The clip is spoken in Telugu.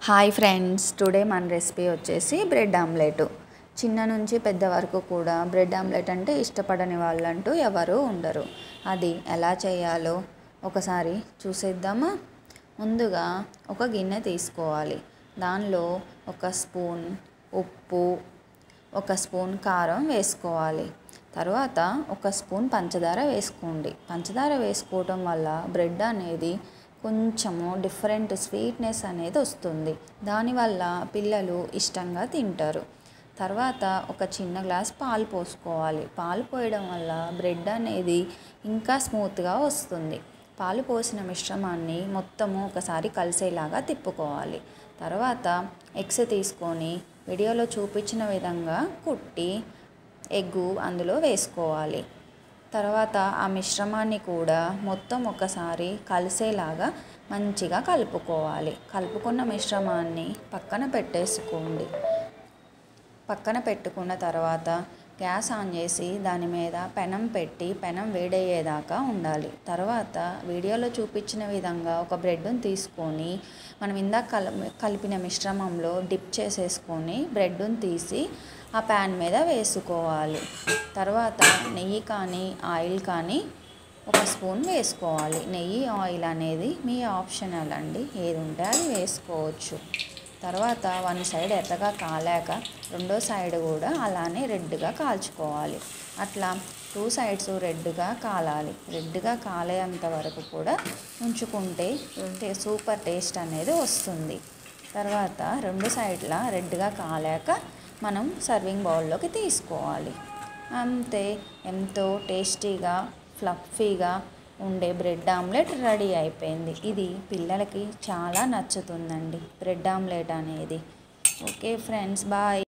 హాయ్ ఫ్రెండ్స్, టుడే మన రెసిపీ వచ్చేసి బ్రెడ్ ఆమ్లెట్. చిన్న నుంచి పెద్ద వరకు కూడా బ్రెడ్ ఆమ్లెట్ అంటే ఇష్టపడని వాళ్ళంటూ ఎవరు ఉండరు. అది ఎలా చేయాలో ఒకసారి చూసేద్దామా. ముందుగా ఒక గిన్నె తీసుకోవాలి. దానిలో ఒక స్పూన్ ఉప్పు, ఒక స్పూన్ కారం వేసుకోవాలి. తర్వాత ఒక స్పూన్ పంచదార వేసుకోండి. పంచదార వేసుకోవటం వల్ల బ్రెడ్ అనేది కొంచెము డిఫరెంట్ స్వీట్నెస్ అనేది వస్తుంది. దానివల్ల పిల్లలు ఇష్టంగా తింటారు. తర్వాత ఒక చిన్న గ్లాస్ పాలు పోసుకోవాలి. పాలు పోయడం వల్ల బ్రెడ్ అనేది ఇంకా స్మూత్గా వస్తుంది. పాలు పోసిన మిశ్రమాన్ని మొత్తము ఒకసారి కలిసేలాగా తిప్పుకోవాలి. తర్వాత ఎగ్స్ తీసుకొని వీడియోలో చూపించిన విధంగా కుట్టి ఎగ్గు అందులో వేసుకోవాలి. తర్వాత ఆ మిశ్రమాన్ని కూడా మొత్తం ఒకసారి కలిసేలాగా మంచిగా కలుపుకోవాలి. కలుపుకున్న మిశ్రమాన్ని పక్కన పెట్టేసుకోండి. పక్కన పెట్టుకున్న తర్వాత గ్యాస్ ఆన్ చేసి దాని మీద పెనం పెట్టి పెనం వేడయ్యేదాకా ఉండాలి. తర్వాత వీడియోలో చూపించిన విధంగా ఒక బ్రెడ్ని తీసుకొని మనం ఇందాక కలిపిన మిశ్రమంలో డిప్ చేసేసుకొని బ్రెడ్ని తీసి ఆ ప్యాన్ మీద వేసుకోవాలి. తర్వాత నెయ్యి కానీ ఆయిల్ కానీ ఒక స్పూన్ వేసుకోవాలి. నెయ్యి ఆయిల్ అనేది మీ ఆప్షనల్ అండి, ఏది ఉంటే అది వేసుకోవచ్చు. తర్వాత వన్ సైడ్ ఎర్రగా కాలాక రెండో సైడ్ కూడా అలానే రెడ్గా కాల్చుకోవాలి. అట్లా 2 సైడ్స్ రెడ్గా కాలాలి. రెడ్గా కాలేంత వరకు కూడా ఉంచుకుంటే సూపర్ టేస్ట్ అనేది వస్తుంది. తర్వాత 2 సైడ్ల రెడ్గా కాలాక మనం సర్వింగ్ బౌల్లోకి తీసుకోవాలి. అంతే, ఎంతో టేస్టీగా ఫ్లఫీగా ఉండే బ్రెడ్ ఆమ్లెట్ రెడీ అయిపోయింది. ఇది పిల్లలకి చాలా నచ్చుతుందండి బ్రెడ్ ఆమ్లెట్ అనేది. Okay friends, bye.